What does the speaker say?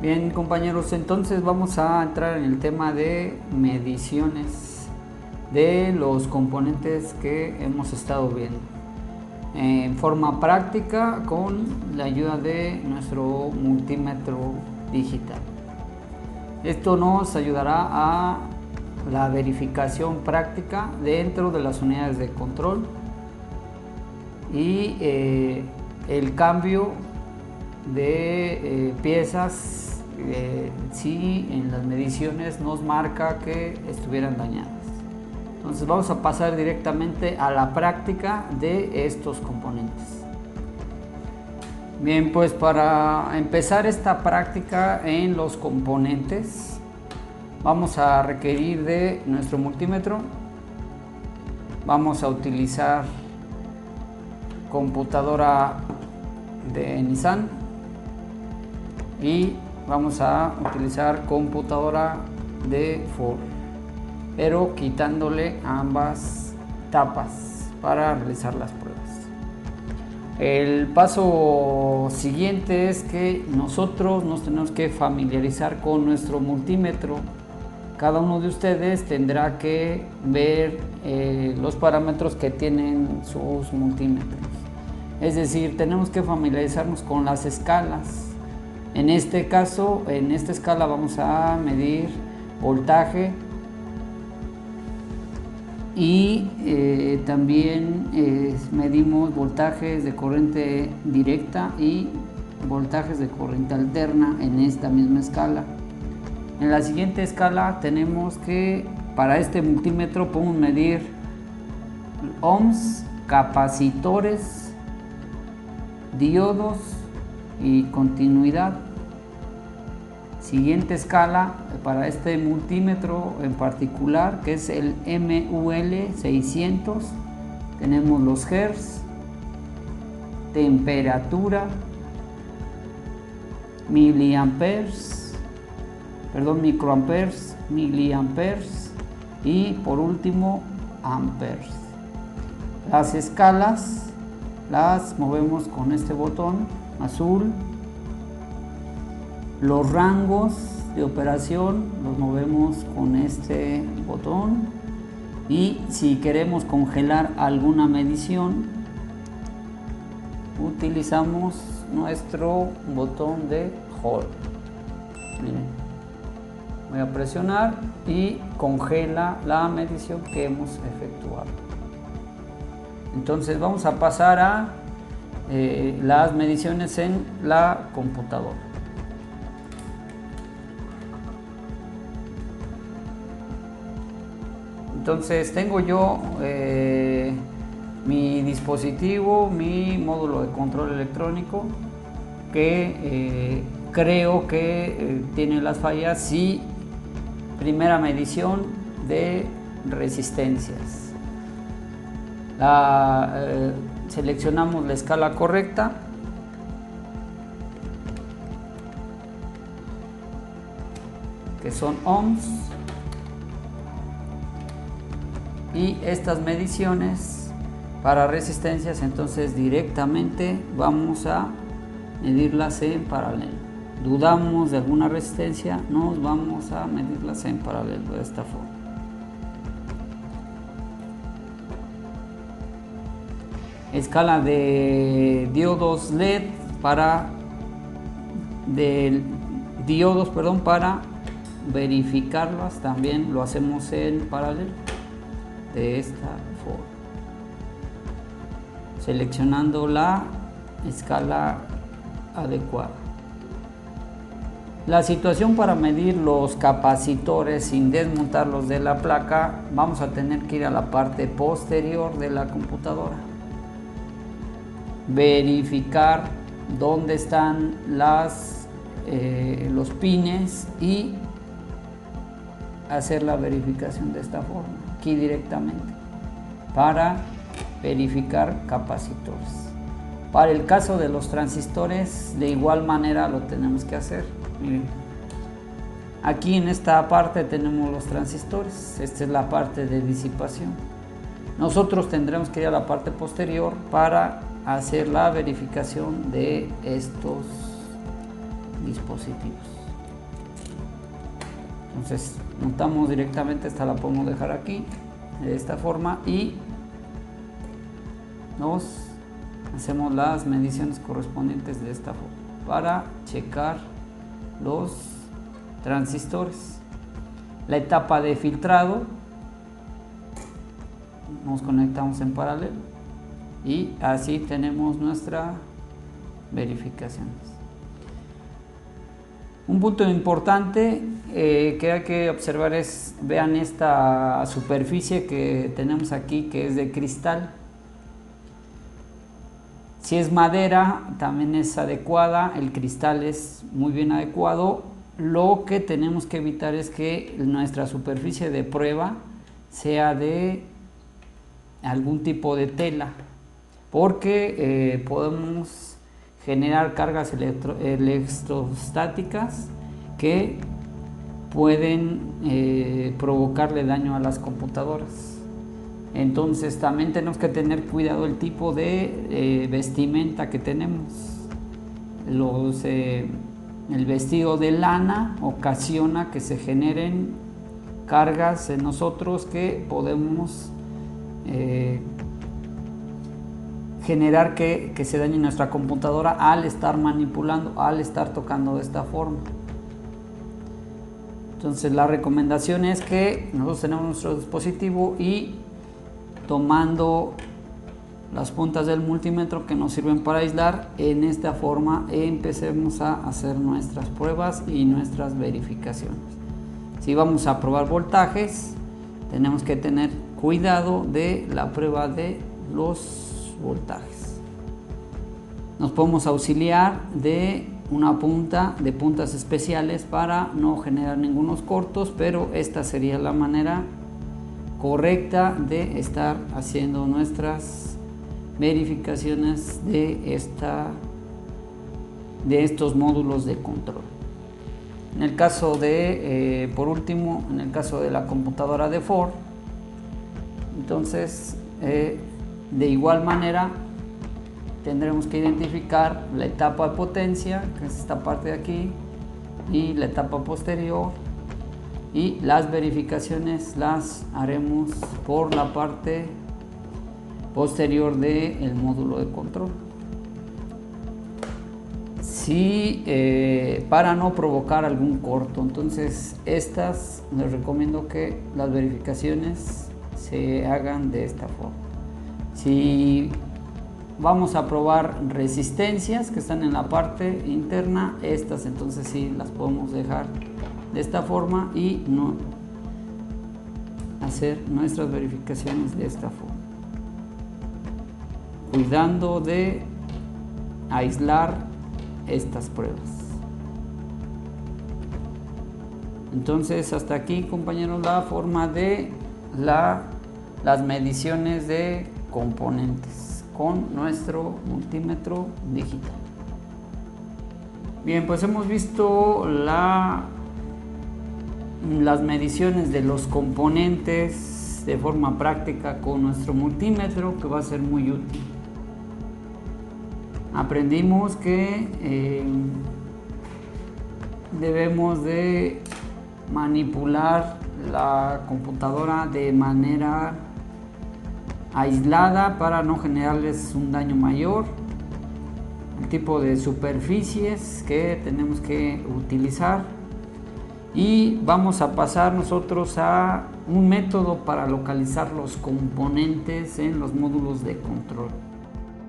Bien, compañeros, entonces vamos a entrar en el tema de mediciones de los componentes que hemos estado viendo en forma práctica con la ayuda de nuestro multímetro digital. Esto nos ayudará a la verificación práctica dentro de las unidades de control y el cambio de piezas si en las mediciones nos marca que estuvieran dañadas. Entonces vamos a pasar directamente a la práctica de estos componentes. Bien, pues para empezar esta práctica en los componentes vamos a requerir de nuestro multímetro. Vamos a utilizar computadora de Nissan y vamos a utilizar computadora de Ford, pero quitándole ambas tapas para realizar las pruebas. El paso siguiente es que nosotros nos tenemos que familiarizar con nuestro multímetro. Cada uno de ustedes tendrá que ver los parámetros que tienen sus multímetros. Es decir, tenemos que familiarizarnos con las escalas. En este caso, en esta escala vamos a medir voltaje y también medimos voltajes de corriente directa y voltajes de corriente alterna en esta misma escala. En la siguiente escala tenemos que, para este multímetro podemos medir ohms, capacitores, diodos y continuidad. Siguiente escala para este multímetro en particular, que es el MUL 600, tenemos los hertz, temperatura, microamperes, miliamperes y por último amperes. Las escalas las movemos con este botón azul. Los rangos de operación los movemos con este botón, y si queremos congelar alguna medición utilizamos nuestro botón de hold. Miren, voy a presionar y congela la medición que hemos efectuado. Entonces vamos a pasar a las mediciones en la computadora. Entonces tengo yo mi dispositivo, mi módulo de control electrónico, que creo que tiene las fallas. Y primera medición de resistencias. Seleccionamos la escala correcta. Que son ohms. Y estas mediciones para resistencias, entonces directamente vamos a medirlas en paralelo. Dudamos de alguna resistencia, nos vamos a medirlas en paralelo de esta forma. Escala de diodos LED para verificarlas, también lo hacemos en paralelo de esta forma, seleccionando la escala adecuada. La situación para medir los capacitores sin desmontarlos de la placa, vamos a tener que ir a la parte posterior de la computadora, verificar dónde están los pines y hacer la verificación de esta forma, aquí directamente, para verificar capacitores. Para el caso de los transistores, de igual manera lo tenemos que hacer. Miren, aquí en esta parte tenemos los transistores, esta es la parte de disipación. Nosotros tendremos que ir a la parte posterior para hacer la verificación de estos dispositivos. Entonces montamos directamente, esta la podemos dejar aquí de esta forma y nos hacemos las mediciones correspondientes de esta forma para checar los transistores. La etapa de filtrado, nos conectamos en paralelo y así tenemos nuestra verificación. Un punto importante que hay que observar es, vean esta superficie que tenemos aquí, que es de cristal. Si es madera, también es adecuada, el cristal es muy bien adecuado. Lo que tenemos que evitar es que nuestra superficie de prueba sea de algún tipo de tela, porque podemos generar cargas electrostáticas que pueden provocarle daño a las computadoras. Entonces también tenemos que tener cuidado el tipo de vestimenta que tenemos. El vestido de lana ocasiona que se generen cargas en nosotros que podemos generar que se dañe nuestra computadora al estar manipulando, al estar tocando de esta forma. Entonces la recomendación es que nosotros tenemos nuestro dispositivo y tomando las puntas del multímetro que nos sirven para aislar, en esta forma empecemos a hacer nuestras pruebas y nuestras verificaciones. Si vamos a probar voltajes, tenemos que tener cuidado de la prueba de los voltajes. Nos podemos auxiliar de una punta, de puntas especiales para no generar ningunos cortos, pero esta sería la manera correcta de estar haciendo nuestras verificaciones de estos módulos de control. En el caso de, por último, en el caso de la computadora de Ford, entonces de igual manera tendremos que identificar la etapa de potencia, que es esta parte de aquí, y la etapa posterior, y las verificaciones las haremos por la parte posterior del módulo de control. Si para no provocar algún corto, entonces estas les recomiendo que las verificaciones se hagan de esta forma. Si vamos a probar resistencias que están en la parte interna, estas entonces sí las podemos dejar de esta forma y no hacer nuestras verificaciones de esta forma, cuidando de aislar estas pruebas. Entonces hasta aquí, compañeros, la forma de las mediciones de componentes con nuestro multímetro digital. Bien, pues hemos visto las mediciones de los componentes de forma práctica con nuestro multímetro, que va a ser muy útil. Aprendimos que debemos de manipular la computadora de manera aislada para no generarles un daño mayor, el tipo de superficies que tenemos que utilizar, y vamos a pasar nosotros a un método para localizar los componentes en los módulos de control.